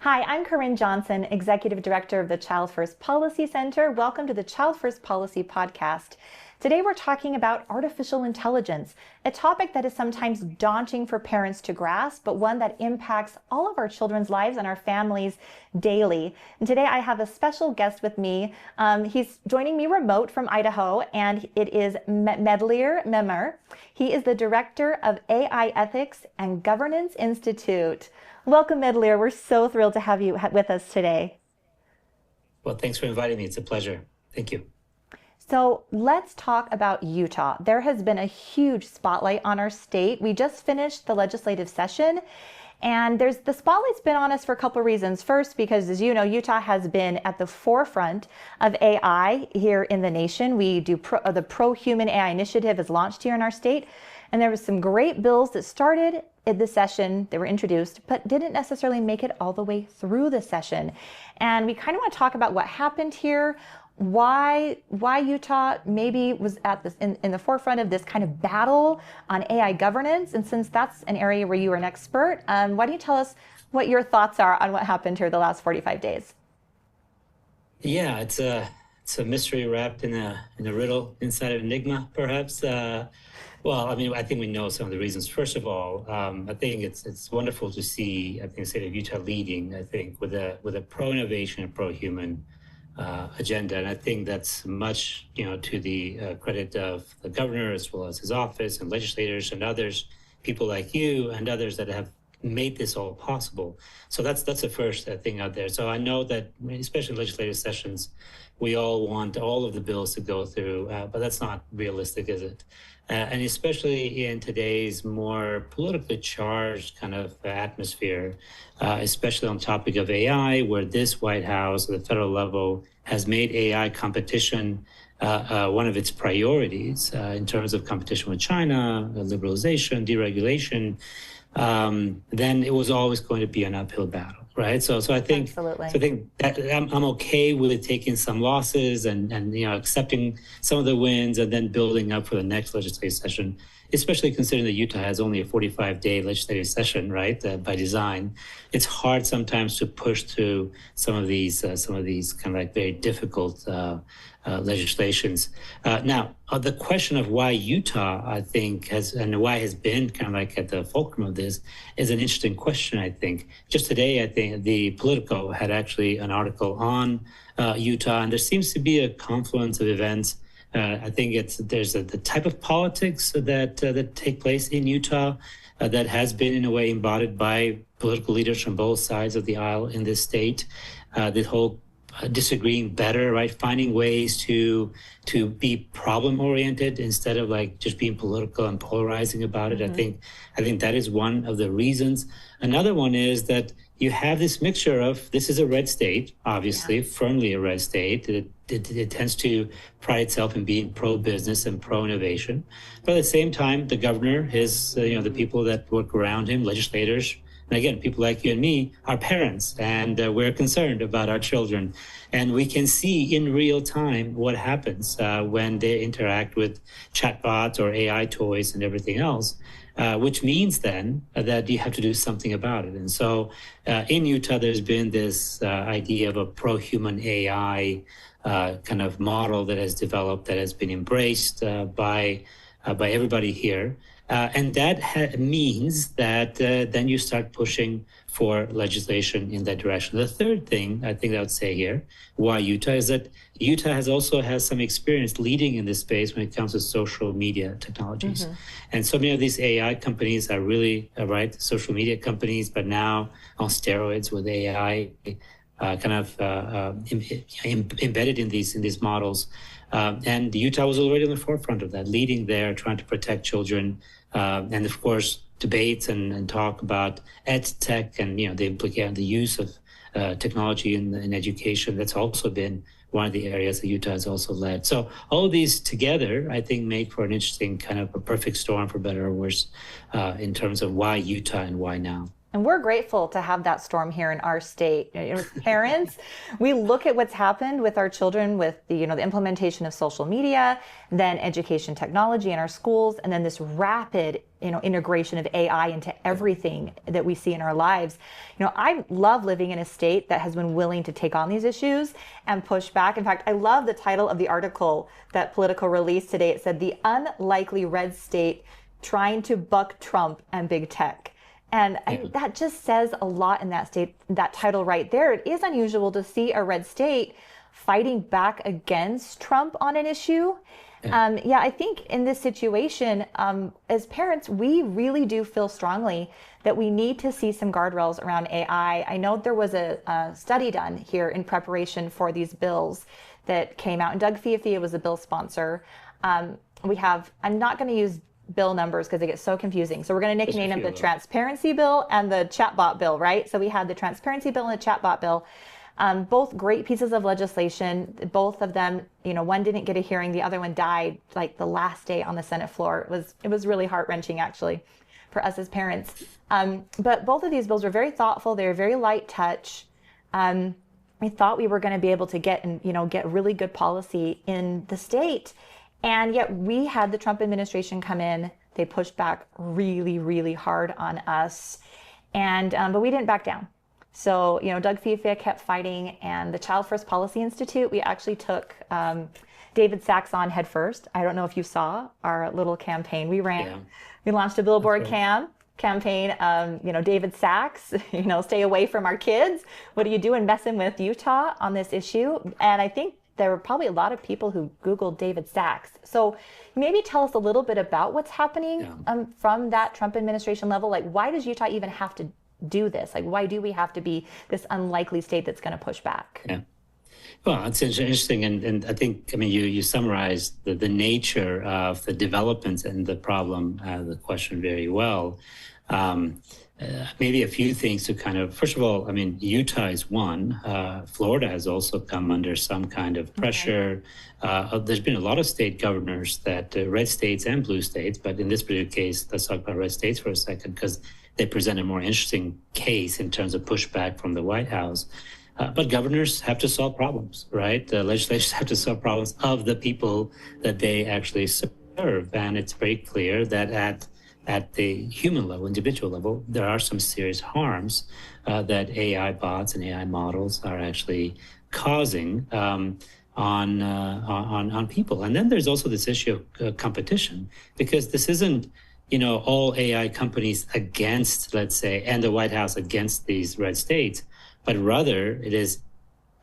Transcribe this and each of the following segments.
Hi, I'm Corinne Johnson, Executive Director of the Child First Policy Center. Welcome to the Child First Policy Podcast. Today we're talking about artificial intelligence, a topic that is sometimes daunting for parents to grasp, but one that impacts all of our children's lives and our families daily. And today I have a special guest with me. He's joining me remote from Idaho, and it is Medlir Memer. He is the Director of AI Ethics and Governance Institute. Welcome, Medlir. We're so thrilled to have you with us today. Well, thanks for inviting me. It's a pleasure. Thank you. So let's talk about Utah. There has been a huge spotlight on our state. We just finished the legislative session, and the spotlight's been on us for a couple of reasons. First, because as you know, Utah has been at the forefront of AI here in the nation. We do the Pro-Human AI Initiative is launched here in our state, and there was some great bills that started in the session. They were introduced, but didn't necessarily make it all the way through the session. And we kind of want to talk about what happened here, why Utah maybe was at this in the forefront of this kind of battle on AI governance. And since that's an area where you are an expert, why don't you tell us what your thoughts are on what happened here the last 45 days? Yeah, it's a mystery wrapped in a riddle inside an enigma, perhaps. Well, I mean, I think we know some of the reasons. First of all, I think it's wonderful to see, I think, the state of Utah leading, I think, with a pro-innovation and pro-human agenda. And I think that's much, to the credit of the governor, as well as his office and legislators and others, people like you and others that have made this all possible. So that's the first thing out there. So I know that, especially in legislative sessions, we all want all of the bills to go through, but that's not realistic, is it? And especially in today's more politically charged kind of atmosphere, especially on the topic of AI, where this White House at the federal level has made AI competition one of its priorities in terms of competition with China, liberalization, deregulation, then it was always going to be an uphill battle, right? So I think, Absolutely. so I think that I'm okay with taking some losses and accepting some of the wins and then building up for the next legislative session, especially considering that Utah has only a 45-day legislative session, right? By design, it's hard sometimes to push through some of these kind of like very difficult legislations. Now, the question of why Utah, I think, why has been kind of like at the fulcrum of this is an interesting question, I think. Just today, I think the Politico had actually an article on Utah, and there seems to be a confluence of events. I think there's the type of politics that take place in Utah that has been in a way embodied by political leaders from both sides of the aisle in this state. The whole disagreeing better, right? Finding ways to be problem oriented instead of like just being political and polarizing about it. Mm-hmm. I think that is one of the reasons. Another one is that you have this mixture of, this is a red state, obviously, firmly a red state. It tends to pride itself in being pro-business and pro-innovation. But at the same time, the governor, the people that work around him, legislators, and again, people like you and me are parents, and we're concerned about our children. And we can see in real time what happens when they interact with chatbots or AI toys and everything else, which means then that you have to do something about it. And so in Utah, there's been this idea of a pro-human AI kind of model that has developed, that has been embraced by everybody here. And that means that then you start pushing for legislation in that direction. The third thing I think I would say here, why Utah, is that Utah has some experience leading in this space when it comes to social media technologies. Mm-hmm. And so many of these AI companies are really, social media companies, but now on steroids with AI embedded in these models. And Utah was already on the forefront of that, leading there, trying to protect children. And of course, debates and talk about ed tech and the use of technology in education. That's also been one of the areas that Utah has also led. So all of these together, I think, make for an interesting kind of a perfect storm, for better or worse, in terms of why Utah and why now. And we're grateful to have that storm here in our state. As parents, we look at what's happened with our children with the implementation of social media, then education technology in our schools, and then this rapid integration of AI into everything that we see in our lives. I love living in a state that has been willing to take on these issues and push back. In fact, I love the title of the article that Politico released today. It said, "The Unlikely Red State Trying to Buck Trump and Big Tech." And that just says a lot in that state, that title right there. It is unusual to see a red state fighting back against Trump on an issue. I think in this situation, as parents, we really do feel strongly that we need to see some guardrails around AI. I know there was a study done here in preparation for these bills that came out, and Doug Fiafia was a bill sponsor. I'm not going to use bill numbers because they get so confusing. So we're going to nickname them the transparency bill and the chatbot bill, right? So we had the transparency bill and the chatbot bill. Both great pieces of legislation. Both of them, one didn't get a hearing, the other one died like the last day on the Senate floor. It was really heart-wrenching actually for us as parents. But both of these bills were very thoughtful. They were very light touch. We thought we were going to be able to get really good policy in the state. And yet we had the Trump administration come in. They pushed back really, really hard on us. But we didn't back down. So, Doug Fiafia kept fighting, and the Child First Policy Institute, we actually took David Sachs on head first. I don't know if you saw our little campaign we ran. Yeah. We launched a billboard campaign, David Sachs, stay away from our kids. What are you doing messing with Utah on this issue? And I think there were probably a lot of people who Googled David Sachs. So maybe tell us a little bit about what's happening from that Trump administration level. Like, why does Utah even have to do this? Like, why do we have to be this unlikely state that's going to push back? Yeah. Well, it's interesting. And I think, you summarized the nature of the developments and the problem, the question very well. Maybe a few things to first of all, Utah is one. Florida has also come under some kind of pressure. Okay. There's been a lot of state governors that red states and blue states, but in this particular case, let's talk about red states for a second, because they present a more interesting case in terms of pushback from the White House. But governors have to solve problems, right? Legislators have to solve problems of the people that they actually serve. And it's very clear that at the human level, individual level, there are some serious harms that AI bots and AI models are actually causing on people. And then there's also this issue of competition, because this isn't, all AI companies against, let's say, and the White House against these red states, but rather it is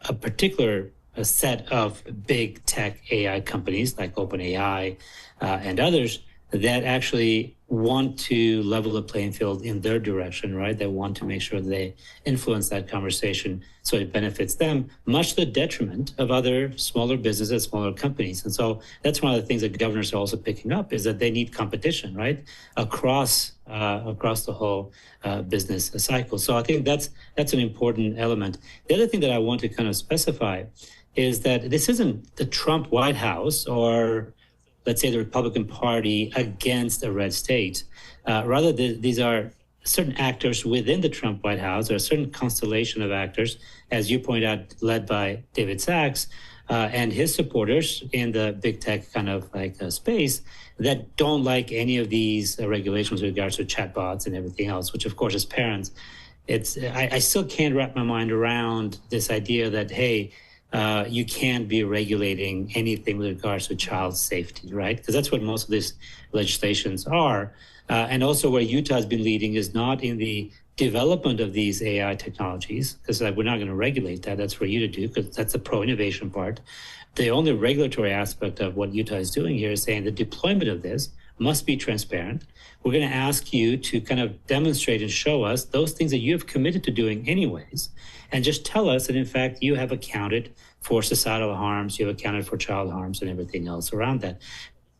a particular set of big tech AI companies like OpenAI and others that actually want to level the playing field in their direction, right? They want to make sure they influence that conversation so it benefits them, much to the detriment of other smaller businesses, smaller companies. And so that's one of the things that governors are also picking up, is that they need competition, right? Across the whole business cycle. So I think that's an important element. The other thing that I want to kind of specify is that this isn't the Trump White House or, let's say, the Republican Party against a red state. Rather, these are certain actors within the Trump White House, or a certain constellation of actors, as you point out, led by David Sachs and his supporters in the big tech kind of space, that don't like any of these regulations with regards to chatbots and everything else, which, of course, as parents, I still can't wrap my mind around this idea that, hey, you can't be regulating anything with regards to child safety, right? Because that's what most of these legislations are. And also where Utah has been leading is not in the development of these AI technologies, because we're not going to regulate that. That's for you to do, because that's the pro-innovation part. The only regulatory aspect of what Utah is doing here is saying the deployment of this must be transparent. We're going to ask you to kind of demonstrate and show us those things that you have committed to doing anyways, and just tell us that, in fact, you have accounted for societal harms, you have accounted for child harms and everything else around that.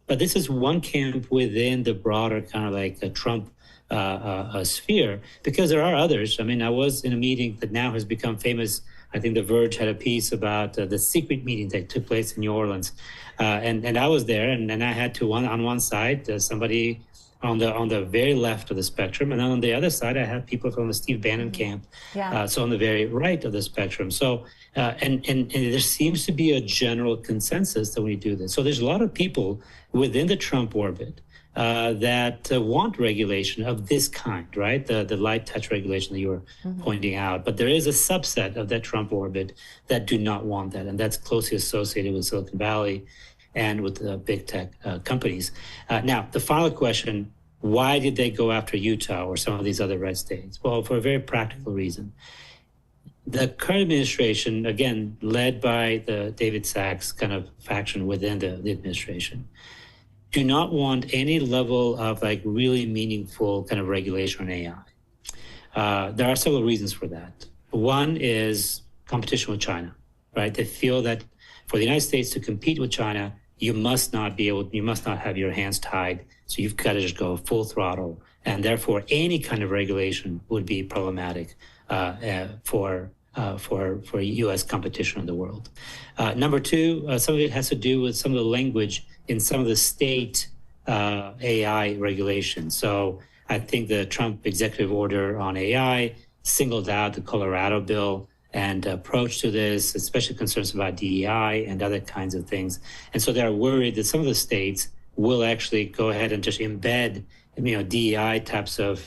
But this is one camp within the broader kind of like the Trump sphere, because there are others. I was in a meeting that now has become famous. I think The Verge had a piece about the secret meeting that took place in New Orleans. And I was there, and I had to, on one side, somebody on the very left of the spectrum, and then on the other side, I have people from the Steve Bannon camp, Yeah. so on the very right of the spectrum. So, and there seems to be a general consensus that we do this. So there's a lot of people within the Trump orbit that want regulation of this kind, right? The light touch regulation that you were pointing out. But there is a subset of that Trump orbit that do not want that, and that's closely associated with Silicon Valley and with the big tech companies. Now, the final question, why did they go after Utah or some of these other red states? Well, for a very practical reason. The current administration, again, led by the David Sachs kind of faction within the administration, do not want any level of like really meaningful kind of regulation on AI. There are several reasons for that. One is competition with China, right? They feel that for the United States to compete with China, you must not have your hands tied. So you've got to just go full throttle. And therefore, any kind of regulation would be problematic for U.S. competition in the world. Number two, some of it has to do with some of the language in some of the state AI regulations. So I think the Trump executive order on AI singled out the Colorado bill and approach to this, especially concerns about DEI and other kinds of things. And so they're worried that some of the states will actually go ahead and just embed DEI types of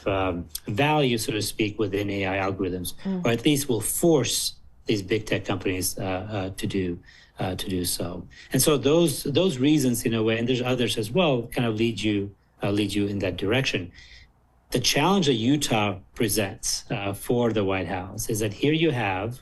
value, so to speak, within AI algorithms, or at least will force these big tech companies to do so. And so those reasons, in a way, and there's others as well, kind of lead you in that direction. The challenge that Utah presents for the White House is that here you have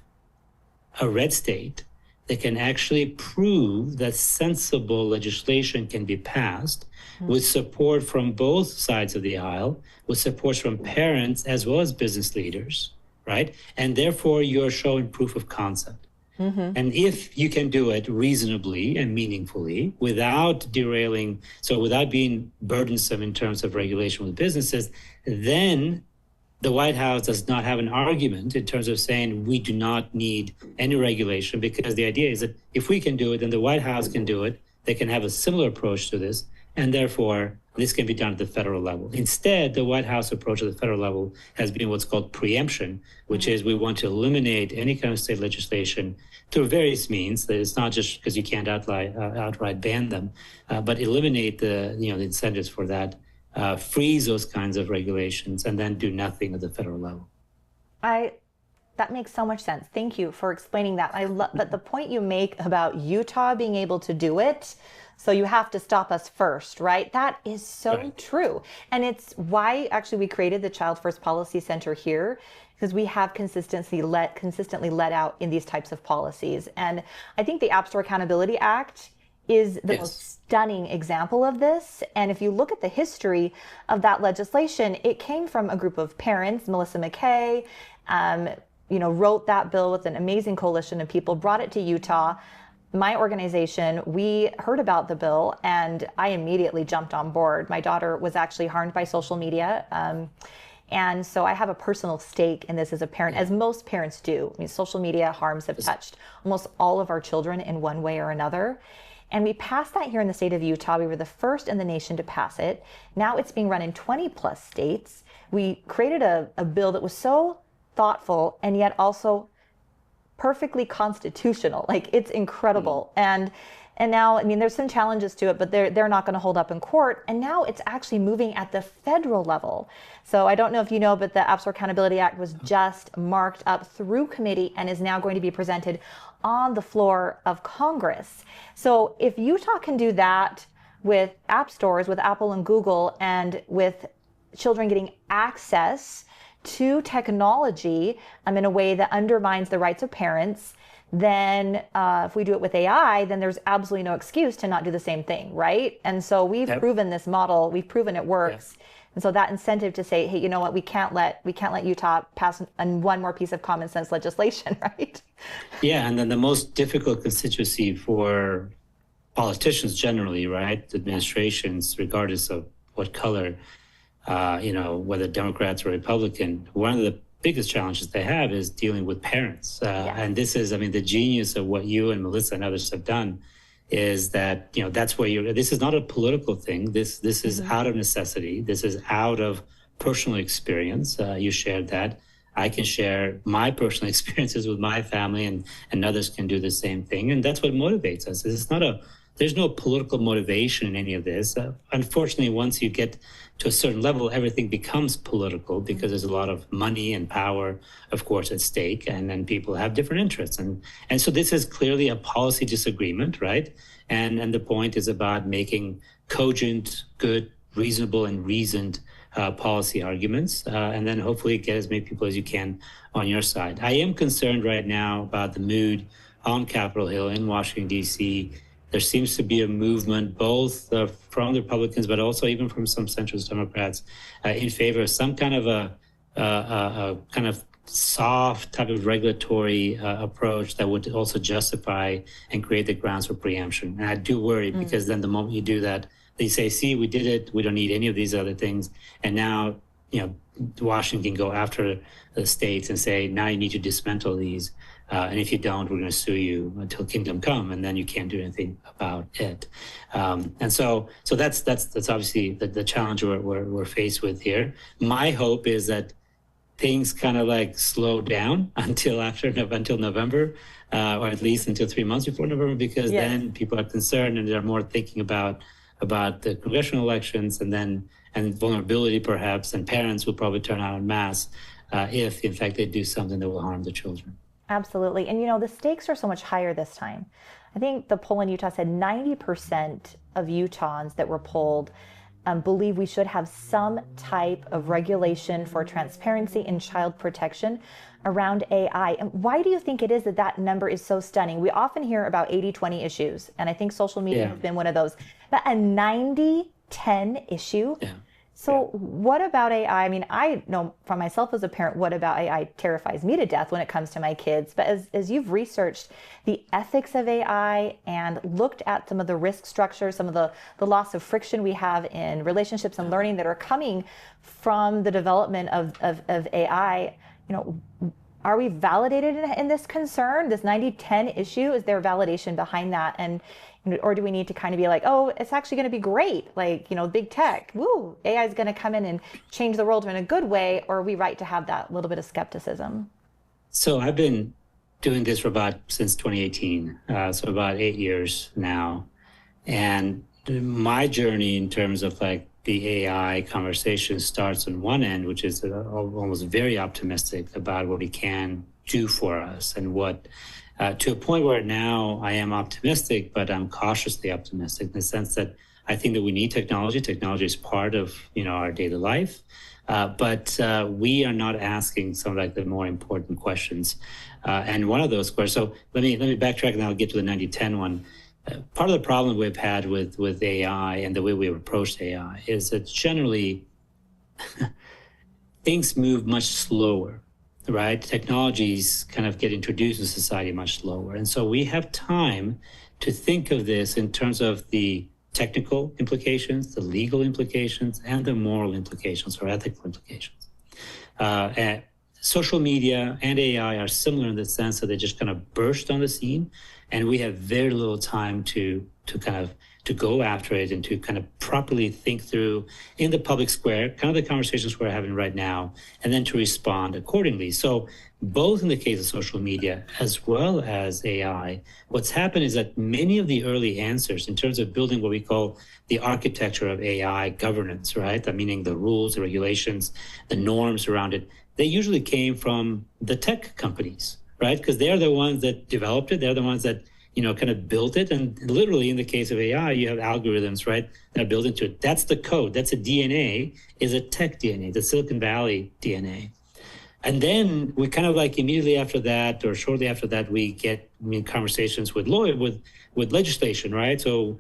a red state that can actually prove that sensible legislation can be passed with support from both sides of the aisle, with support from parents as well as business leaders, right? And therefore, you're showing proof of concept. And if you can do it reasonably and meaningfully without derailing, so without being burdensome in terms of regulation with businesses, then the White House does not have an argument in terms of saying we do not need any regulation, because the idea is that if we can do it, then the White House can do it. They can have a similar approach to this, and therefore this can be done at the federal level. Instead, the White House approach at the federal level has been what's called preemption, which is we want to eliminate any kind of state legislation through various means. That it's not just because you can't outright ban them, but eliminate the incentives for that, freeze those kinds of regulations, and then do nothing at the federal level. That makes so much sense. Thank you for explaining that. I love that the point you make about Utah being able to do it. So you have to stop us first, right? That is so true. And it's why actually we created the Child First Policy Center here, because we have consistently let out in these types of policies. And I think the App Store Accountability Act is the most stunning example of this. And if you look at the history of that legislation, it came from a group of parents. Melissa McKay, wrote that bill with an amazing coalition of people, brought it to Utah. My organization, we heard about the bill and I immediately jumped on board. My daughter was actually harmed by social media. And so I have a personal stake in this as a parent, as most parents do. I mean, social media harms have touched almost all of our children in one way or another. And we passed that here in the state of Utah. We were the first in the nation to pass it. Now it's being run in 20 plus states. We created a bill that was so thoughtful and yet also perfectly constitutional. Like, it's incredible. And now, I mean, there's some challenges to it, but they're not going to hold up in court. And now it's actually moving at the federal level. So I don't know if you know, but the App Store Accountability Act was just marked up through committee and is now going to be presented on the floor of Congress. So if Utah can do that with app stores, with Apple and Google, and with children getting access to technology in a way that undermines the rights of parents, then if we do it with AI, then there's absolutely no excuse to not do the same thing, right? And so we've proven this model, we've proven it works. Yep. And so that incentive to say, hey, you know what, we can't let Utah pass one more piece of common sense legislation, right? Yeah, and then the most difficult constituency for politicians generally, right, administrations, regardless of what color, whether Democrats or Republican, one of the biggest challenges they have is dealing with parents. And this is, the genius of what you and Melissa and others have done is that, that's where this is not a political thing. This is out of necessity. This is out of personal experience. You shared that. I can share my personal experiences with my family, and others can do the same thing. And that's what motivates us. There's no political motivation in any of this. Unfortunately, once you get to a certain level, everything becomes political because there's a lot of money and power, of course, at stake, and then people have different interests. And so this is clearly a policy disagreement, right? And the point is about making cogent, good, reasonable, and reasoned policy arguments, and then hopefully get as many people as you can on your side. I am concerned right now about the mood on Capitol Hill in Washington, D.C. There seems to be a movement both from the Republicans, but also even from some centrist Democrats in favor of some kind of a kind of soft type of regulatory approach that would also justify and create the grounds for preemption. And I do worry because then the moment you do that, they say, see, we did it. We don't need any of these other things. And now, Washington can go after the states and say, now you need to dismantle these. And if you don't, we're going to sue you until kingdom come, and then you can't do anything about it. And so that's obviously the challenge we're faced with here. My hope is that things kind of like slow down until November, or at least until 3 months before November, because then people are concerned and they're more thinking about the congressional elections and vulnerability perhaps, and parents will probably turn out en masse if in fact they do something that will harm the children. Absolutely. And the stakes are so much higher this time. I think the poll in Utah said 90% of Utahns that were polled believe we should have some type of regulation for transparency and child protection around AI. And why do you think it is that number is so stunning? We often hear about 80-20 issues, and I think social media has been one of those. But a 90-10 issue? Yeah. So what about AI? I mean, I know from myself as a parent, what about AI terrifies me to death when it comes to my kids. But as you've researched the ethics of AI and looked at some of the risk structures, some of the loss of friction we have in relationships and learning that are coming from the development of AI, are we validated in this concern, this 90-10 issue? Is there validation behind that? Or do we need to kind of be like, oh, it's actually going to be great, like, big tech, woo, AI is going to come in and change the world in a good way? Or are we right to have that little bit of skepticism? So I've been doing this since 2018, so about 8 years now. And my journey in terms of like the AI conversation starts on one end, which is almost very optimistic about what it can do for us, and what to a point where now I am optimistic, but I'm cautiously optimistic in the sense that I think that we need technology. Technology is part of our daily life, but we are not asking some of the more important questions. And one of those questions. So let me backtrack, and I'll get to the 90-10 one. Part of the problem we've had with AI and the way we've approached AI is that generally things move much slower. Right? Technologies kind of get introduced in society much slower. And so we have time to think of this in terms of the technical implications, the legal implications, and the moral implications or ethical implications. And social media and AI are similar in the sense that they just kind of burst on the scene, and we have very little time to go after it and to kind of properly think through in the public square, kind of the conversations we're having right now, and then to respond accordingly. So both in the case of social media as well as AI, what's happened is that many of the early answers in terms of building what we call the architecture of AI governance, right? Meaning the rules, the regulations, the norms around it, they usually came from the tech companies, right? Because they're the ones that developed it. They're the ones that kind of built it. And literally in the case of AI, you have algorithms, right, that are built into it. That's the code. That's a DNA, is a tech DNA, the Silicon Valley DNA. And then we kind of like immediately after that, or shortly after that, we get conversations with legislation, right? So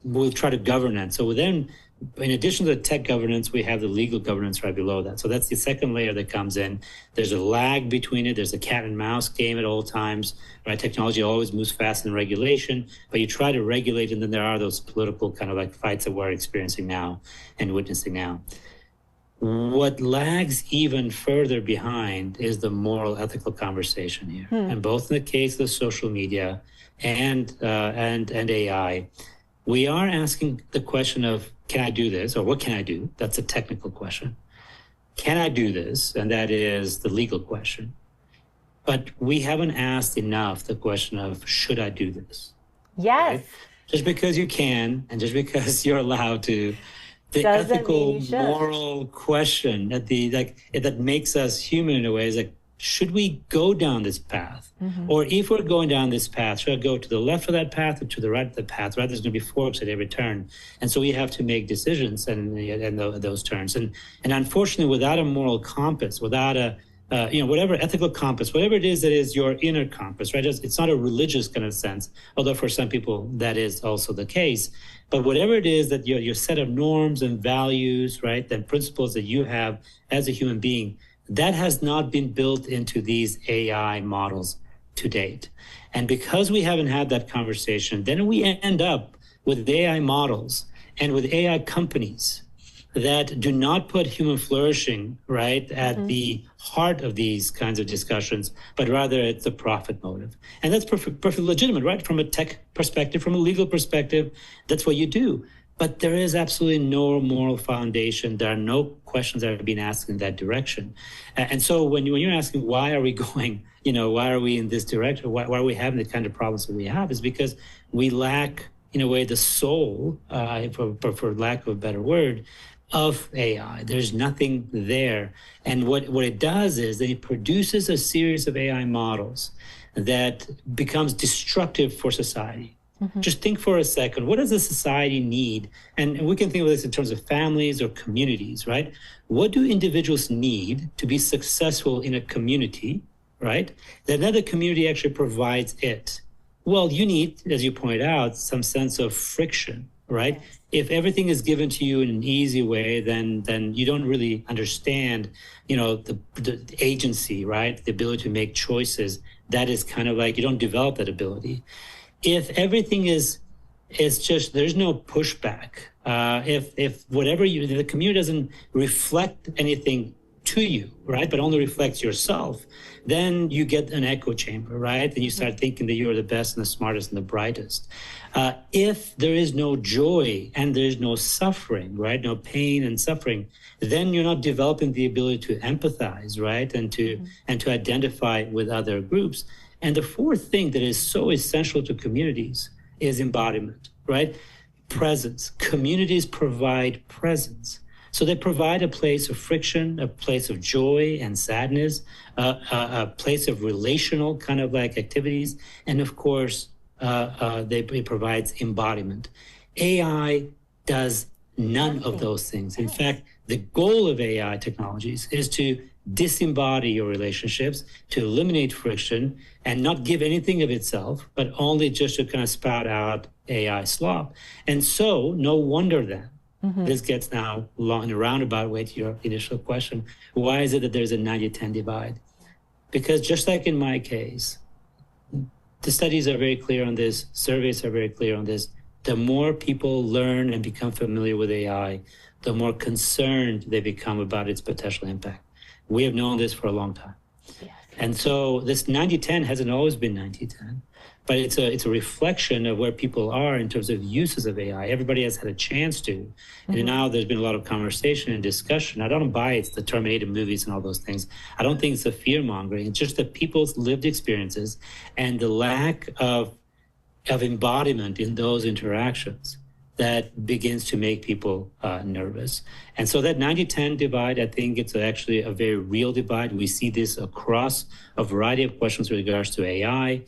we'll try to govern it. So then, in addition to the tech governance, we have the legal governance right below that. So that's the second layer that comes in. There's a lag between it. There's a cat and mouse game at all times, right? Technology always moves fast in regulation, but you try to regulate, and then there are those political kind of like fights that we're experiencing now and witnessing now. What lags even further behind is the moral, ethical conversation here. And both in the case of social media and AI, we are asking the question of, can I do this? Or what can I do? That's a technical question. Can I do this? And that is the legal question. But we haven't asked enough the question of, should I do this? Yes. Right? Just because you can and just because you're allowed to, the Doesn't mean ethical, you should. moral question that makes us human in a way is like, should we go down this path? Or if we're going down this path, should I go to the left of that path or to the right of the path? Right, there's going to be forks at every turn, and so we have to make decisions and those turns. And unfortunately, without a moral compass, without a whatever ethical compass, whatever it is that is your inner compass, right? It's not a religious kind of sense, although for some people that is also the case. But whatever it is that your set of norms and values, right, and principles that you have as a human being, that has not been built into these AI models to date. And because we haven't had that conversation, then we end up with AI models and with AI companies that do not put human flourishing, right, at the heart of these kinds of discussions, but rather it's the profit motive. And that's perfectly legitimate, right? From a tech perspective, from a legal perspective, that's what you do. But there is absolutely no moral foundation. There are no questions that are being asked in that direction. And so when you're asking, why are we going, why are we in this direction? Why are we having the kind of problems that we have? Is because we lack, in a way, the soul, for lack of a better word, of AI. There's nothing there. And what it does is that it produces a series of AI models that becomes destructive for society. Just think for a second, what does a society need? And we can think of this in terms of families or communities, right? What do individuals need to be successful in a community, right? That another community actually provides it. Well, you need, as you point out, some sense of friction, right? Yes. If everything is given to you in an easy way, then you don't really understand, the agency, right? The ability to make choices. That is kind of like, you don't develop that ability. If everything is just, there's no pushback. If whatever the community doesn't reflect anything to you, right, but only reflects yourself, then you get an echo chamber, right? And you start thinking that you're the best and the smartest and the brightest. If there is no joy and there's no suffering, right, no pain and suffering, then you're not developing the ability to empathize, right, and to identify with other groups. And the fourth thing that is so essential to communities is embodiment, right? Presence. Communities provide presence. So they provide a place of friction, a place of joy and sadness, a place of relational kind of like activities. And of course, it provides embodiment. AI does none of those things. In fact, the goal of AI technologies is to disembody your relationships, to eliminate friction, and not give anything of itself, but only just to kind of spout out AI slop. And so, no wonder then, this gets now long in a roundabout way to your initial question. Why is it that there's a 90-10 divide? Because just like in my case, the studies are very clear on this, surveys are very clear on this. The more people learn and become familiar with AI, the more concerned they become about its potential impact. We have known this for a long time. Yes. And so this 90-10 hasn't always been 90-10, but it's a reflection of where people are in terms of uses of AI. Everybody has had a chance to. And now there's been a lot of conversation and discussion. I don't buy it's the Terminator movies and all those things. I don't think it's a fear mongering. It's just that people's lived experiences and the lack of embodiment in those interactions that begins to make people nervous. And so that 90-10 divide, I think it's actually a very real divide. We see this across a variety of questions with regards to AI.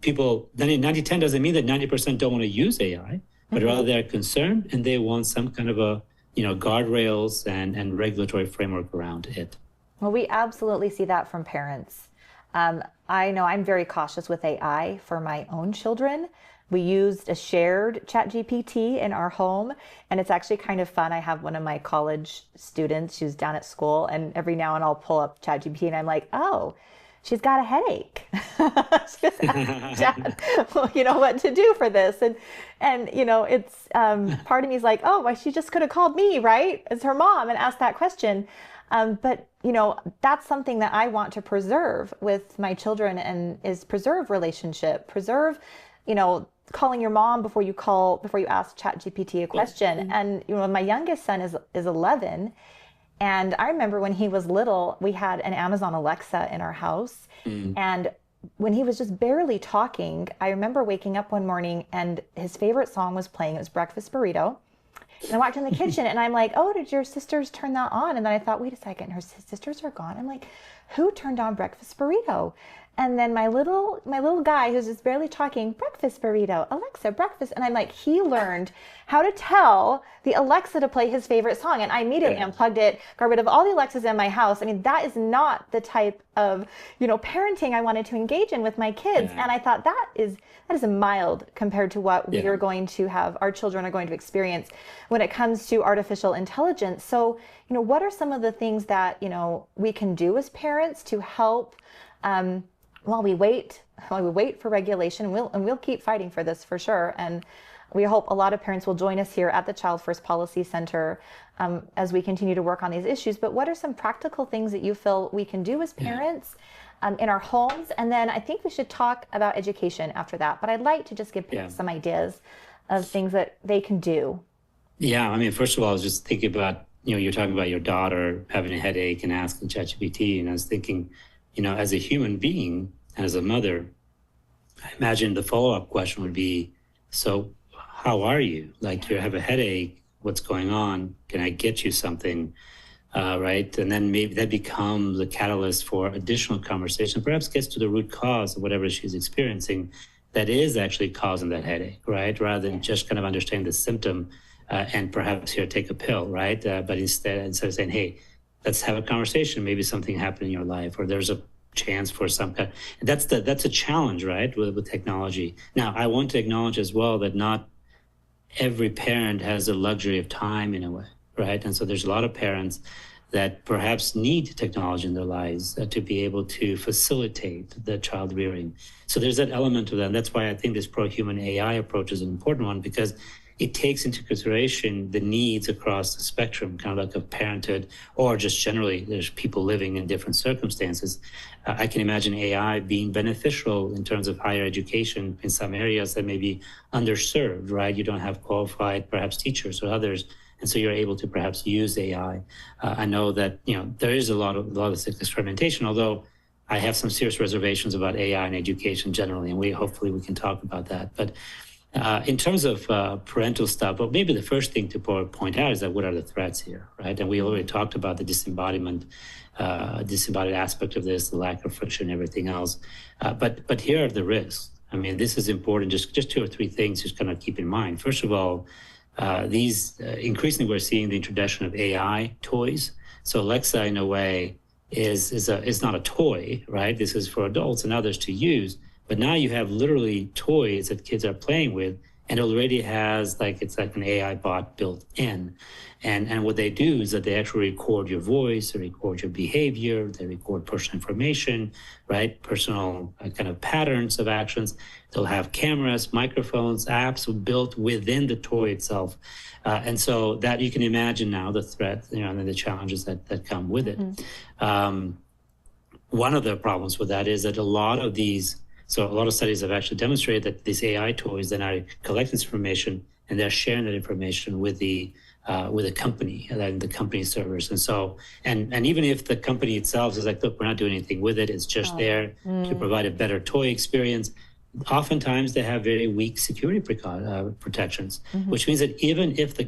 People, 90-10 doesn't mean that 90% don't want to use AI, but rather they're concerned and they want some kind of a, guardrails and regulatory framework around it. Well, we absolutely see that from parents. I know I'm very cautious with AI for my own children. We used a shared ChatGPT in our home, and it's actually kind of fun. I have one of my college students who's down at school, and every now and I'll pull up ChatGPT and I'm like, oh, she's got a headache. She goes, ask Dad, well, what to do for this. And it's part of me is like, oh, well, she just could have called me, right? As her mom and asked that question. But that's something that I want to preserve with my children, and is preserve relationship, preserve, calling your mom before you ask ChatGPT a question. And my youngest son is 11, and I remember when he was little, we had an Amazon Alexa in our house, and when he was just barely talking, I remember waking up one morning and his favorite song was playing. It was Breakfast Burrito. And I walked in the kitchen and I'm like, oh, did your sisters turn that on? And then I thought, wait a second, her sisters are gone. I'm like, who turned on Breakfast Burrito? And then my little guy who's just barely talking, breakfast burrito, Alexa, breakfast. And I'm like, he learned how to tell the Alexa to play his favorite song. And I immediately unplugged it, got rid of all the Alexas in my house. I mean, that is not the type of, parenting I wanted to engage in with my kids. And I thought that is mild compared to what we are going to have, our children are going to experience when it comes to artificial intelligence. So, what are some of the things that, we can do as parents to help, while we wait for regulation, and we'll keep fighting for this for sure. And we hope a lot of parents will join us here at the Child First Policy Center as we continue to work on these issues. But what are some practical things that you feel we can do as parents in our homes? And then I think we should talk about education after that. But I'd like to just give parents some ideas of things that they can do. Yeah, I mean, first of all, I was just thinking about, you're talking about your daughter having a headache and asking ChatGPT, and I was thinking, as a human being, as a mother, I imagine the follow-up question would be, so how are you? Like, you have a headache, what's going on? Can I get you something? Right? And then maybe that becomes a catalyst for additional conversation, perhaps gets to the root cause of whatever she's experiencing that is actually causing that headache, right? Rather than just kind of understanding the symptom and perhaps here, take a pill, right? But instead of saying, hey, let's have a conversation, maybe something happened in your life, or there's a chance for some kind. That's a challenge, right, with technology. Now, I want to acknowledge as well that not every parent has the luxury of time in a way, right? And so there's a lot of parents that perhaps need technology in their lives to be able to facilitate the child rearing. So there's that element of that. And that's why I think this pro-human AI approach is an important one, because it takes into consideration the needs across the spectrum, kind of like of parenthood, or just generally there's people living in different circumstances. I can imagine AI being beneficial in terms of higher education in some areas that may be underserved, right? You don't have qualified, perhaps teachers or others. And so you're able to perhaps use AI. I know that, there is a lot of experimentation, although I have some serious reservations about AI and education generally, and hopefully we can talk about that. But in terms of parental stuff, well, maybe the first thing to point out is that what are the threats here, right? And we already talked about the disembodied aspect of this, the lack of friction, everything else. But here are the risks. I mean, this is important. Just two or three things just kind of keep in mind. First of all, these increasingly we're seeing the introduction of AI toys. So Alexa, in a way, is not a toy, right? This is for adults and others to use. But now you have literally toys that kids are playing with, and it already has it's like an AI bot built in. And what they do is that they actually record your voice, they record your behavior, they record personal information, right? Personal kind of patterns of actions. They'll have cameras, microphones, apps built within the toy itself. And so that you can imagine now the threat, and the challenges that come with it. One of the problems with that is that a lot of studies have actually demonstrated that these AI toys then are collecting this information and they're sharing that information with the company and the company servers. And so, and even if the company itself is like, look, we're not doing anything with it, it's just there to provide a better toy experience. Oftentimes they have very weak security protections, which means that even if the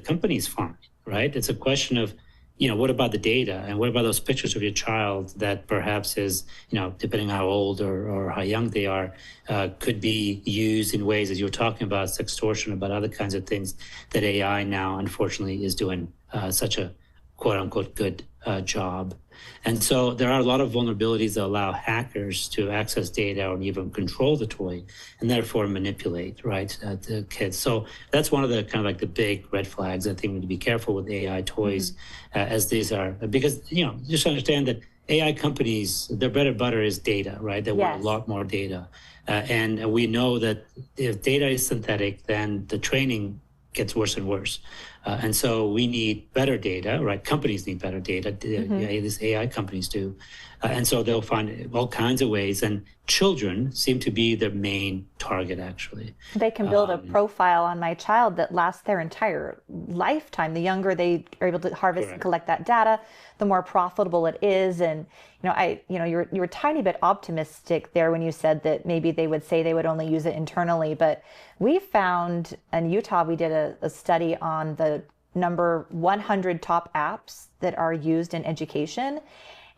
company is fine, right? It's a question of, what about the data, and what about those pictures of your child that perhaps is, depending how old or how young they are, could be used in ways, as you were talking about, sextortion, about other kinds of things that AI now, unfortunately, is doing such a quote unquote good job. And so there are a lot of vulnerabilities that allow hackers to access data or even control the toy and therefore manipulate, right, the kids. So that's one of the kind of like the big red flags. I think we need to be careful with AI toys as these are, because, just understand that AI companies, their bread and butter is data, right? They want a Yes. lot more data. And we know that if data is synthetic, then the training gets worse and worse. And so we need better data, right? Companies need better data. These AI companies do. And so they'll find all kinds of ways. And children seem to be their main target, actually. They can build a profile on my child that lasts their entire lifetime. The younger they are able to harvest and collect that data, the more profitable it is. And you were a tiny bit optimistic there when you said that maybe they would say they would only use it internally. But we found in Utah, we did a study on the number 100 top apps that are used in education.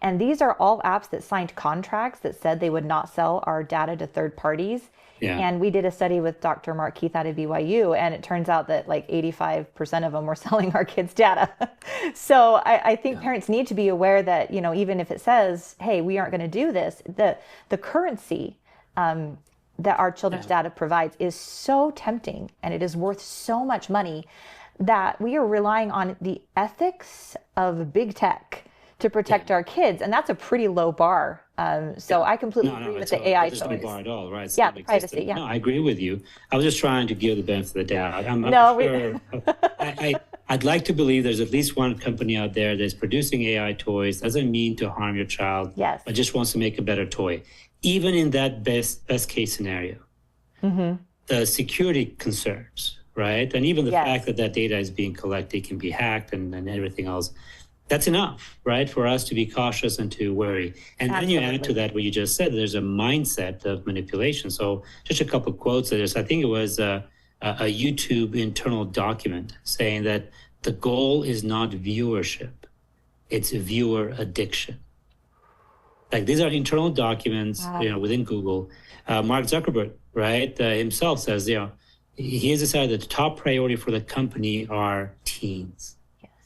And these are all apps that signed contracts that said they would not sell our data to third parties. Yeah. And we did a study with Dr. Mark Keith out of BYU, and it turns out that like 85% of them were selling our kids' data. So I think parents need to be aware that, even if it says, hey, we aren't going to do this, the currency that our children's data provides is so tempting, and it is worth so much money that we are relying on the ethics of big tech to protect our kids, and that's a pretty low bar. So I completely agree with the AI choice. There's no bar at all, right? It's Privacy. Yeah. No, I agree with you. I was just trying to give the benefit of the doubt. I'm sure. I'd like to believe there's at least one company out there that's producing AI toys. Doesn't mean to harm your child. Yes. But just wants to make a better toy. Even in that best case scenario, the security concerns, right? And even the fact that data is being collected can be hacked and everything else. That's enough, right, for us to be cautious and to worry. And then you add to that what you just said, there's a mindset of manipulation. So just a couple of quotes of this. I think it was a YouTube internal document saying that the goal is not viewership, it's viewer addiction. Like these are internal documents, within Google. Mark Zuckerberg, right, himself says, he has decided that the top priority for the company are teens.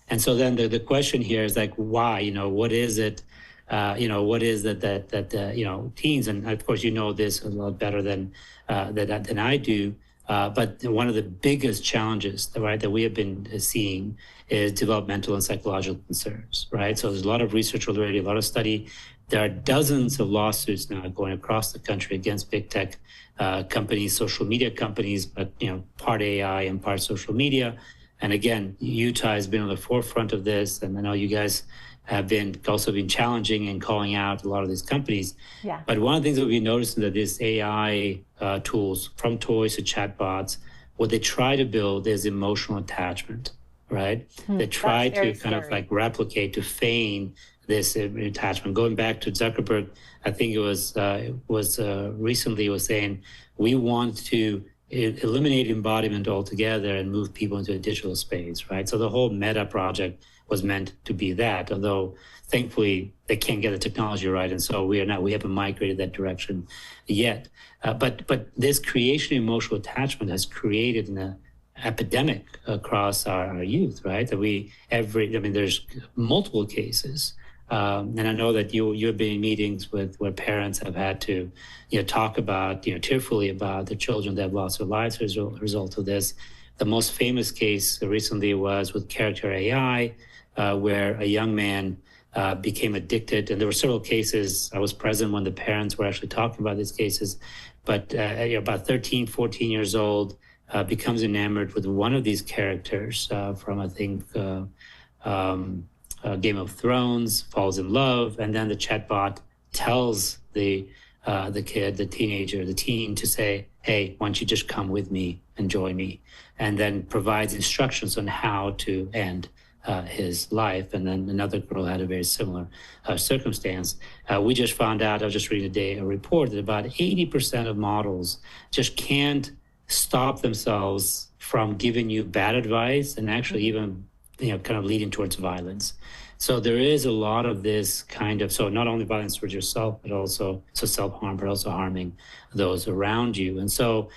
And so then the question here is like, why? What is it? What is it that teens, and of course this a lot better than I do. But one of the biggest challenges, right, that we have been seeing is developmental and psychological concerns, right? So there's a lot of research already, a lot of study. There are dozens of lawsuits now going across the country against big tech companies, social media companies, but part AI and part social media. And again, Utah has been on the forefront of this, and I know you guys have also been challenging and calling out a lot of these companies. Yeah. But one of the things that we noticed is that these AI tools, from toys to chatbots, what they try to build is emotional attachment, right? They try to kind of like replicate, to feign this attachment. Going back to Zuckerberg, I think it was recently was saying, we want to eliminate embodiment altogether and move people into a digital space, right? So the whole Meta project was meant to be that, although thankfully they can't get the technology right, and so we haven't migrated that direction yet. But this creation of emotional attachment has created an epidemic across our youth, right? That there's multiple cases. And I know that you've been in meetings where parents have had to, talk about, tearfully about the children that have lost their lives as a result of this. The most famous case recently was with character AI, where a young man became addicted. And there were several cases. I was present when the parents were actually talking about these cases. But about 13, 14 years old, becomes enamored with one of these characters from, I think, Game of Thrones, falls in love, and then the chatbot tells the kid, the teenager, the teen, to say, hey, why don't you just come with me and join me? And then provides instructions on how to end his life. And then another girl had a very similar circumstance. We just found out, I was just reading today, a report that about 80% of models just can't stop themselves from giving you bad advice and actually even kind of leading towards violence. So there is a lot of this kind of, so not only violence towards yourself, but also self-harm, but also harming those around you. And so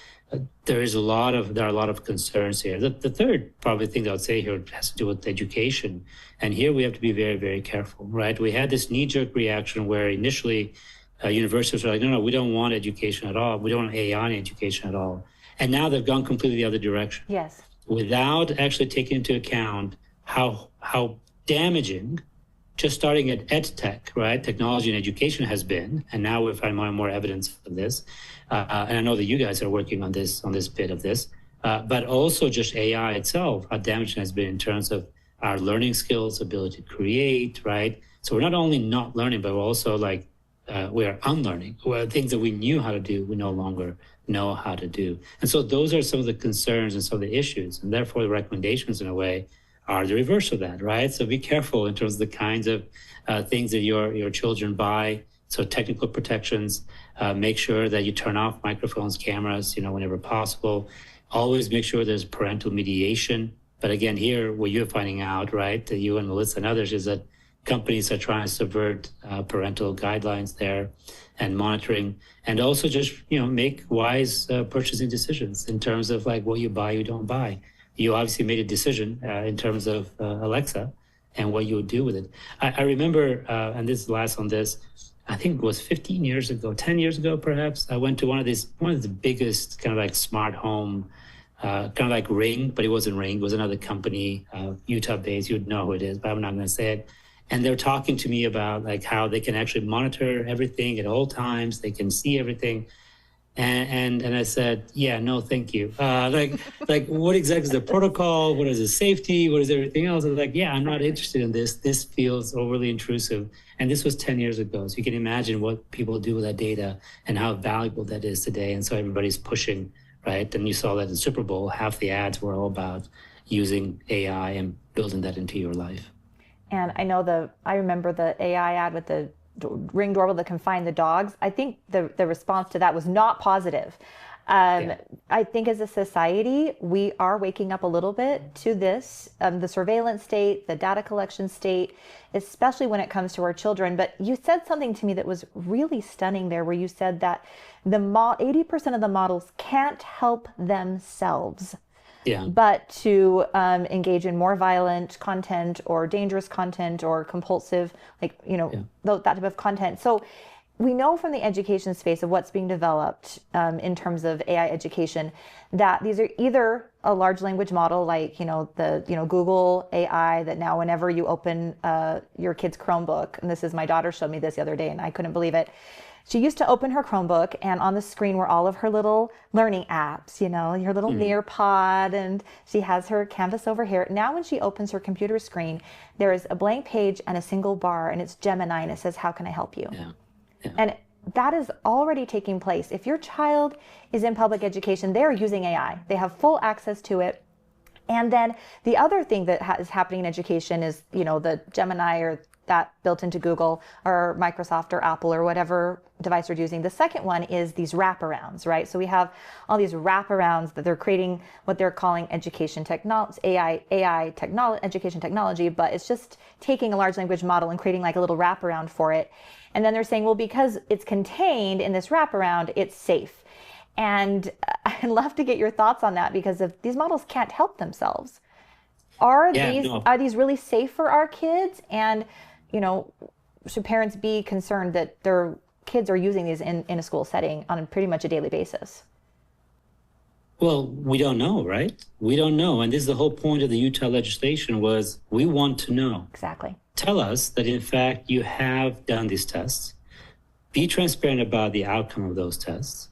there are a lot of concerns here. The third probably thing that I would say here has to do with education. And here we have to be very, very careful, right? We had this knee-jerk reaction where initially universities were like, no, we don't want education at all. We don't want AI in education at all. And now they've gone completely the other direction. Yes. Without actually taking into account how damaging just starting at ed tech, right? Technology and education has been, and now we're finding more and more evidence of this. And I know that you guys are working on this bit of this, but also just AI itself, how damaging it has been in terms of our learning skills, ability to create, right? So we're not only not learning, but we're also like, we are unlearning. Well, things that we knew how to do, we no longer know how to do. And so those are some of the concerns and some of the issues. And therefore, the recommendations, in a way, are the reverse of that, right? So be careful in terms of the kinds of things that your children buy. So technical protections, make sure that you turn off microphones, cameras, whenever possible. Always make sure there's parental mediation. But again, here, what you're finding out, right, that you and Melissa and others, is that companies are trying to subvert parental guidelines there and monitoring, and also just, make wise purchasing decisions in terms of like what you buy, you don't buy. You obviously made a decision in terms of Alexa and what you would do with it. I remember, and this is last on this, I think it was 15 years ago, 10 years ago, perhaps, I went to one of the biggest kind of like smart home, kind of like Ring, but it wasn't Ring, it was another company, Utah-based, you'd know who it is, but I'm not going to say it. And they're talking to me about like how they can actually monitor everything at all times. They can see everything. And I said, yeah, no, thank you. Like what exactly is the protocol? What is the safety? What is everything else? I was like, yeah, I'm not interested in this. This feels overly intrusive. And this was 10 years ago. So you can imagine what people do with that data and how valuable that is today. And so everybody's pushing, right? And you saw that in Super Bowl, half the ads were all about using AI and building that into your life. And I remember the AI ad with the Ring doorbell that can find the dogs. I think the response to that was not positive. I think as a society, we are waking up a little bit to this, the surveillance state, the data collection state, especially when it comes to our children. But you said something to me that was really stunning there, where you said that 80% of the models can't help themselves. Yeah. But to engage in more violent content or dangerous content or compulsive, that type of content. So we know from the education space of what's being developed in terms of AI education that these are either a large language model like, Google AI, that now whenever you open your kid's Chromebook, and my daughter showed me this the other day and I couldn't believe it. She used to open her Chromebook, and on the screen were all of her little learning apps, your little Nearpod, and she has her Canvas over here. Now when she opens her computer screen, there is a blank page and a single bar, and it's Gemini, and it says, "How can I help you?" Yeah. Yeah. And that is already taking place. If your child is in public education, they are using AI. They have full access to it. And then the other thing that is happening in education is, the Gemini or that built into Google or Microsoft or Apple or whatever device you're using. The second one is these wraparounds, right? So we have all these wraparounds that they're creating what they're calling education technology, education technology, but it's just taking a large language model and creating like a little wraparound for it. And then they're saying, well, because it's contained in this wraparound, it's safe. And I'd love to get your thoughts on that, because if these models can't help themselves, are these really safe for our kids? And should parents be concerned that their kids are using these in a school setting on pretty much a daily basis? Well, we don't know, right? We don't know. And this is the whole point of the Utah legislation, was we want to know. Exactly. Tell us that, in fact, you have done these tests. Be transparent about the outcome of those tests.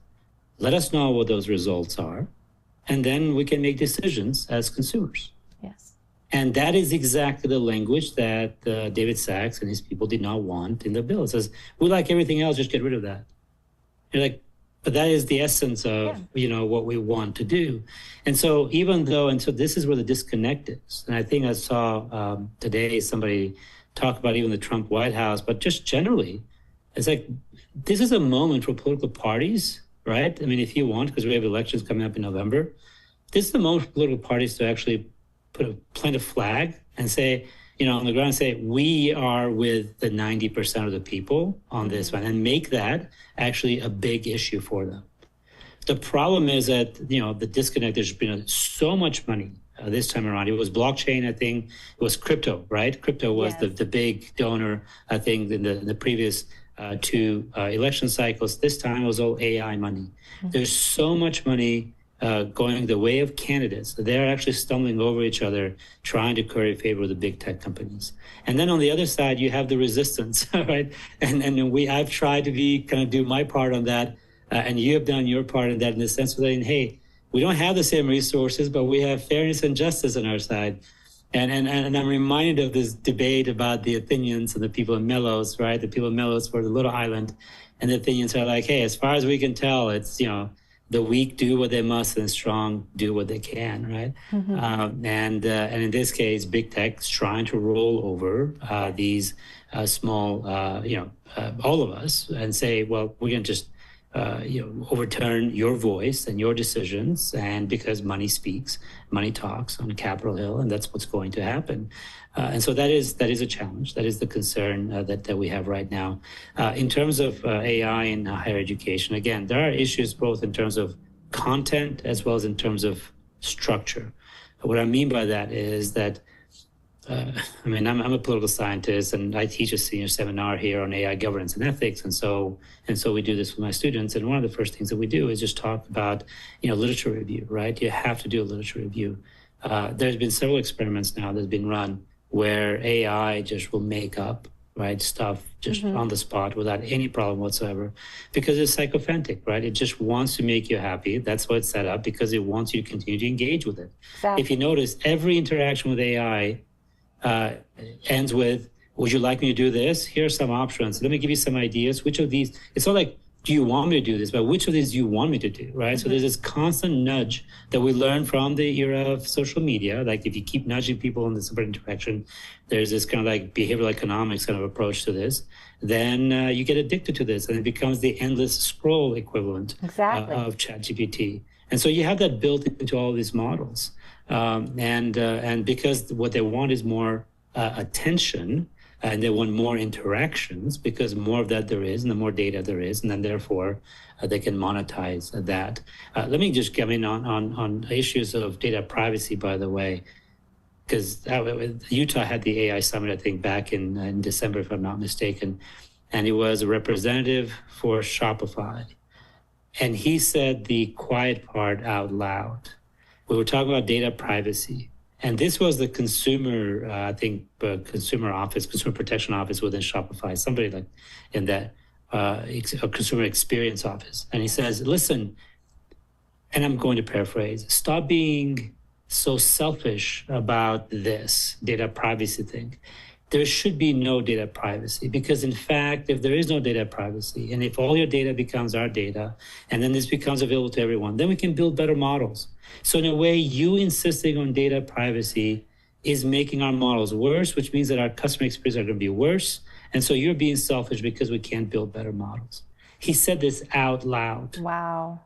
Let us know what those results are. And then we can make decisions as consumers. Yes. And that is exactly the language that David Sachs and his people did not want in the bill. It says, we like everything else, just get rid of that. You're like, but that is the essence of, what we want to do. And so so this is where the disconnect is. And I think I saw today somebody talk about even the Trump White House, but just generally, it's like, this is a moment for political parties, right? I mean, if you want, because we have elections coming up in November, this is the moment for political parties to actually plant a flag and say, on the ground, say, we are with the 90% of the people on this one, and make that actually a big issue for them. The problem is that, the disconnect, there's been so much money this time around. It was blockchain, I think. It was crypto, right? Crypto was the big donor, I think, in the previous two election cycles. This time it was all AI money. There's so much money going the way of candidates. They're actually stumbling over each other, trying to curry favor with the big tech companies. And then on the other side, you have the resistance, right? I've tried to kind of do my part on that, and you have done your part in that, in the sense of saying, hey, we don't have the same resources, but we have fairness and justice on our side. And I'm reminded of this debate about the Athenians and the people in Melos, right? The people in Melos were the little island, and the Athenians are like, hey, as far as we can tell, it's, the weak do what they must and the strong do what they can, right? And in this case, big tech's trying to roll over these small, all of us, and say, well, we're going to just overturn your voice and your decisions, and because money speaks, money talks on Capitol Hill, and that's what's going to happen. And so that is a challenge. That is the concern that we have right now. In terms of AI in higher education, again, there are issues both in terms of content as well as in terms of structure. What I mean by that is that I'm a political scientist, and I teach a senior seminar here on AI governance and ethics, and so we do this with my students. And one of the first things that we do is just talk about, literature review, right? You have to do a literature review. There's been several experiments now that's been run where AI just will make up, right, stuff just on the spot without any problem whatsoever, because it's sycophantic, right? It just wants to make you happy. That's why it's set up, because it wants you to continue to engage with it. Exactly. If you notice, every interaction with AI ends with, would you like me to do this? Here are some options. Let me give you some ideas. Which of these, it's not like, do you want me to do this, but which of these do you want me to do, right? So there's this constant nudge that we learn from the era of social media. Like if you keep nudging people in this interaction, there's this kind of like behavioral economics kind of approach to this, then you get addicted to this, and it becomes the endless scroll equivalent of ChatGPT. And so you have that built into all these models. And because what they want is more attention, and they want more interactions, because more of that there is, and the more data there is, and then therefore they can monetize that. Let me just come in on issues of data privacy, by the way, because Utah had the AI summit, I think, back in December, if I'm not mistaken, and it was a representative for Shopify. And he said the quiet part out loud. We were talking about data privacy. And this was the consumer, consumer protection office within Shopify, somebody like in that consumer experience office. And he says, listen, and I'm going to paraphrase, stop being so selfish about this data privacy thing. There should be no data privacy, because in fact, if there is no data privacy, and if all your data becomes our data, and then this becomes available to everyone, then we can build better models. So in a way, you insisting on data privacy is making our models worse, which means that our customer experience are going to be worse. And so you're being selfish because we can't build better models. He said this out loud. Wow.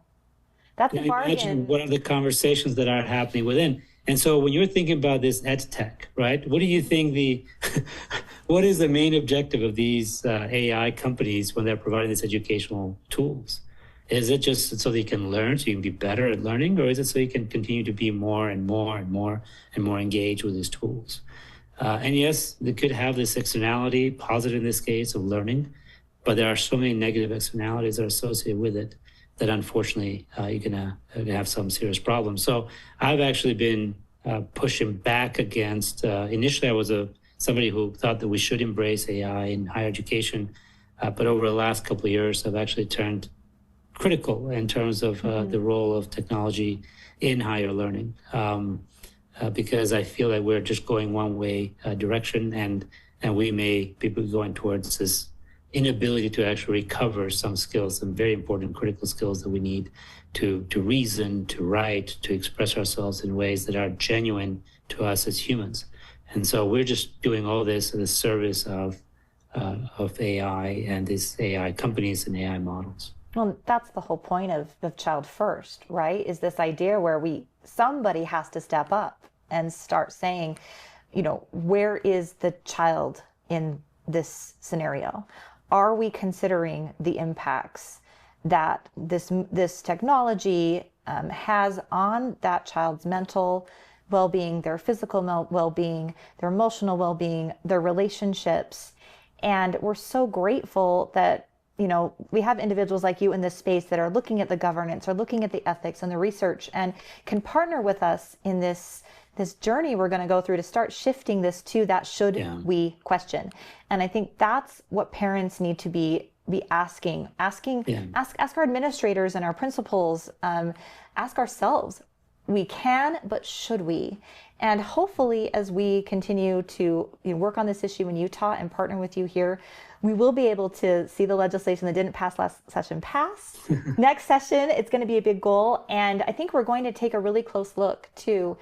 That's a bargain. Imagine what are the conversations that are happening within. And so when you're thinking about this ed tech, right, what do you think what is the main objective of these AI companies when they're providing these educational tools? Is it just so that you can learn, so you can be better at learning, or is it so you can continue to be more and more and more and more engaged with these tools? And yes, they could have this externality, positive in this case, of learning, but there are so many negative externalities that are associated with it that unfortunately you're gonna have some serious problems. So I've actually been pushing back against, initially I was somebody who thought that we should embrace AI in higher education, but over the last couple of years, I've actually turned critical in terms of the role of technology in higher learning, because I feel that we're just going one way direction, and we may be going towards this inability to actually recover some skills, some very important critical skills that we need to reason, to write, to express ourselves in ways that are genuine to us as humans. And so we're just doing all this in the service of AI and these AI companies and AI models. Well, that's the whole point of Child First, right? Is this idea where somebody has to step up and start saying, where is the child in this scenario? Are we considering the impacts that this technology has on that child's mental well-being, their physical well-being, their emotional well-being, their relationships? And we're so grateful that we have individuals like you in this space that are looking at the governance or looking at the ethics and the research and can partner with us in this journey we're going to go through to start shifting this to that should we question. And I think that's what parents need to be asking. Ask our administrators and our principals, ask ourselves, we can, but should we? And hopefully, as we continue to work on this issue in Utah and partner with you here, we will be able to see the legislation that didn't pass last session pass. Next session, it's going to be a big goal. And I think we're going to take a really close look too.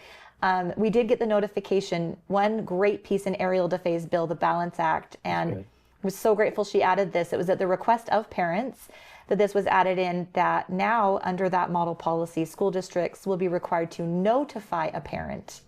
We did get the notification, one great piece in Ariel DeFay's bill, the Balance Act, and was so grateful she added this. It was at the request of parents that this was added in, that now under that model policy, school districts will be required to notify a parent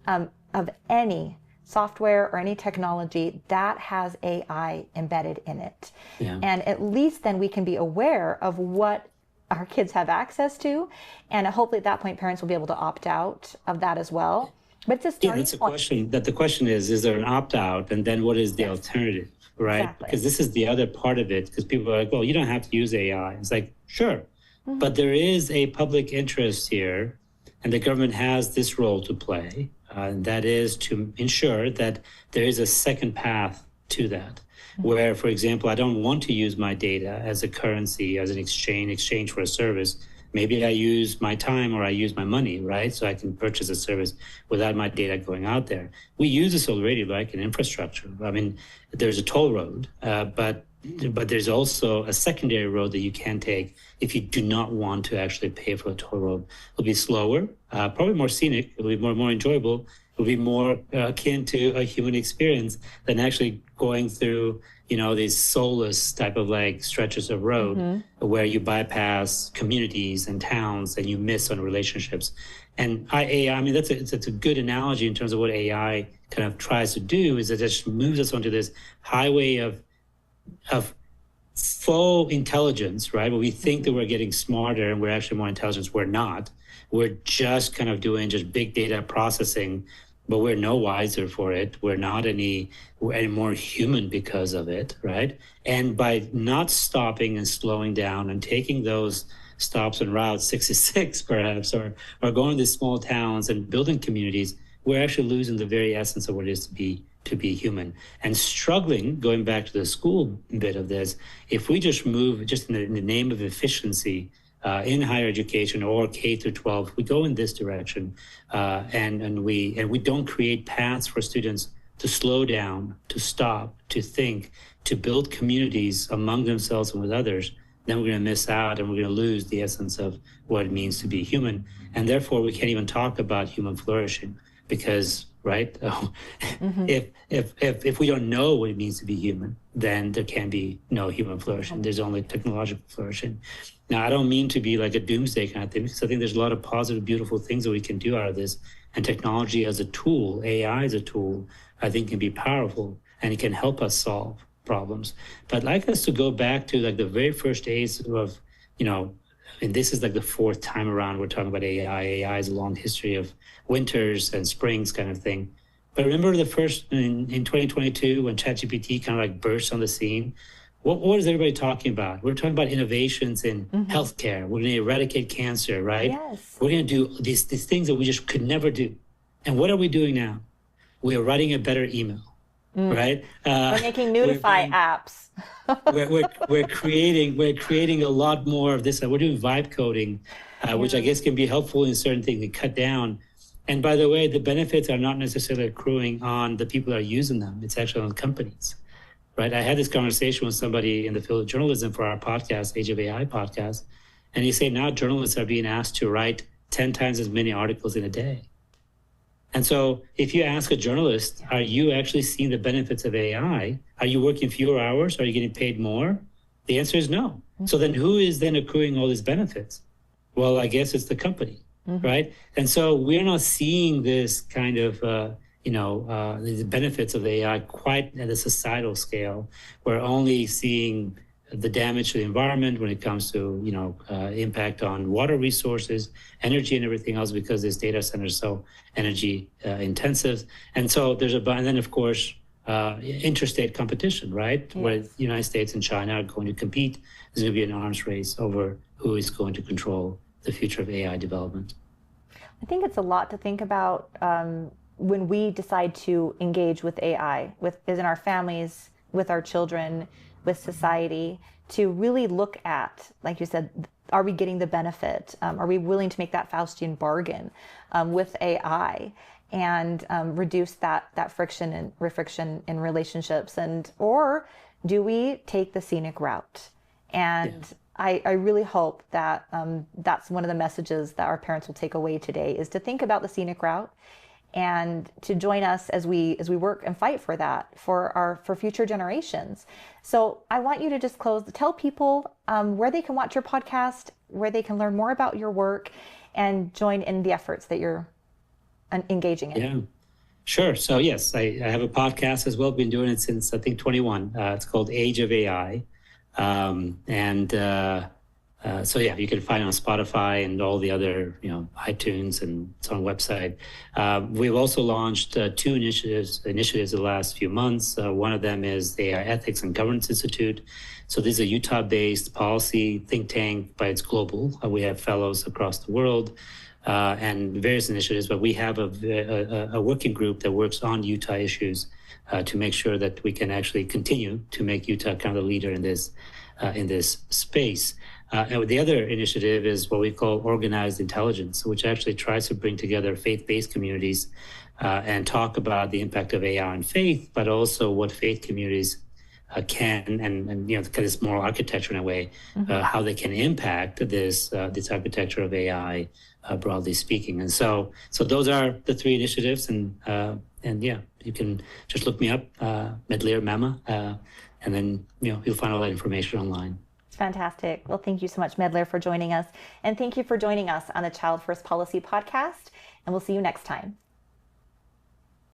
of any software or any technology that has AI embedded in it. And at least then we can be aware of what our kids have access to. And hopefully at that point, parents will be able to opt out of that as well. But it's a starting that's a question. That the question is there an opt-out? And then what is the alternative, right? Exactly. Because this is the other part of it, because people are like, well, you don't have to use AI. It's like, sure. But there is a public interest here, and the government has this role to play. And that is to ensure that there is a second path to that, where, for example, I don't want to use my data as a currency, as an exchange for a service. Maybe I use my time or I use my money, right? So I can purchase a service without my data going out there. We use this already, like in infrastructure. I mean, there's a toll road, but there's also a secondary road that you can take if you do not want to actually pay for a toll road. It'll be slower, probably more scenic. It'll be more enjoyable. It'll be more akin to a human experience than actually going through, these soulless type of like stretches of road where you bypass communities and towns and you miss on relationships. And I mean, it's a good analogy in terms of what AI kind of tries to do, is it just moves us onto this highway of faux intelligence, right? Where we think that we're getting smarter and we're actually more intelligent. We're not. We're just kind of doing just big data processing, but we're no wiser for it. We're not any more human because of it, right? And by not stopping and slowing down and taking those stops on Route 66, perhaps, or going to these small towns and building communities, we're actually losing the very essence of what it is to be human, and struggling, going back to the school bit of this, if we just move just in the name of efficiency in higher education or K through 12, we go in this direction, and we don't create paths for students to slow down, to stop, to think, to build communities among themselves and with others, then we're going to miss out and we're going to lose the essence of what it means to be human. And therefore, we can't even talk about human flourishing because, right, if we don't know what it means to be human, then there can be no human flourishing. There's only technological flourishing. Now, I don't mean to be like a doomsday kind of thing, because I think there's a lot of positive, beautiful things that we can do out of this. And technology as a tool, AI as a tool, I think can be powerful and it can help us solve problems. But I'd like us to go back to like the very first days of, and this is like the fourth time around we're talking about AI. AI is a long history of winters and springs kind of thing. But remember the first, in 2022, when ChatGPT kind of like burst on the scene, what is everybody talking about? We're talking about innovations in healthcare. We're going to eradicate cancer, right? Yes. We're going to do these things that we just could never do. And what are we doing now? We are writing a better email, right? We're making Notify apps. we're creating a lot more of this. We're doing vibe coding, which I guess can be helpful in certain things to cut down. And by the way, the benefits are not necessarily accruing on the people that are using them. It's actually on companies, right? I had this conversation with somebody in the field of journalism for our podcast, Age of AI podcast. And he said now journalists are being asked to write 10 times as many articles in a day. And so if you ask a journalist, are you actually seeing the benefits of AI? Are you working fewer hours? Are you getting paid more? The answer is no. So then who is then accruing all these benefits? Well, I guess it's the company, right? And so we're not seeing this kind of, the benefits of AI quite at a societal scale. We're only seeing the damage to the environment when it comes to, impact on water resources, energy, and everything else, because this data center is so energy intensive. And so and then of course, interstate competition, right? Where the United States and China are going to compete. There's going to be an arms race over who is going to control the future of AI development. I think it's a lot to think about when we decide to engage with AI, in our families, with our children, with society, to really look at, like you said, are we getting the benefit? Are we willing to make that Faustian bargain with AI and reduce that friction and refriction in relationships? Or do we take the scenic route? And I really hope that that's one of the messages that our parents will take away today, is to think about the scenic route and to join us as we work and fight for that for future generations. So I want you to just tell people where they can watch your podcast, where they can learn more about your work, and join in the efforts that you're engaging in. Yeah, sure. So yes, I have a podcast as well. Been doing it since I think 21. It's called Age of AI. So yeah, you can find it on Spotify and all the other, iTunes, and it's on website. We've also launched two initiatives the last few months. One of them is the AI Ethics and Governance Institute. So this is a Utah-based policy think tank, but it's global. We have fellows across the world and various initiatives, but we have a working group that works on Utah issues to make sure that we can actually continue to make Utah kind of the leader in this space. And the other initiative is what we call organized intelligence, which actually tries to bring together faith-based communities and talk about the impact of AI on faith, but also what faith communities can and kind of this moral architecture in a way, how they can impact this architecture of AI, broadly speaking. And so those are the three initiatives, and yeah, you can just look me up, Medlir Mema, and then you'll find all that information online. Fantastic. Well, thank you so much, Medlir, for joining us. And thank you for joining us on the Child First Policy podcast. And we'll see you next time.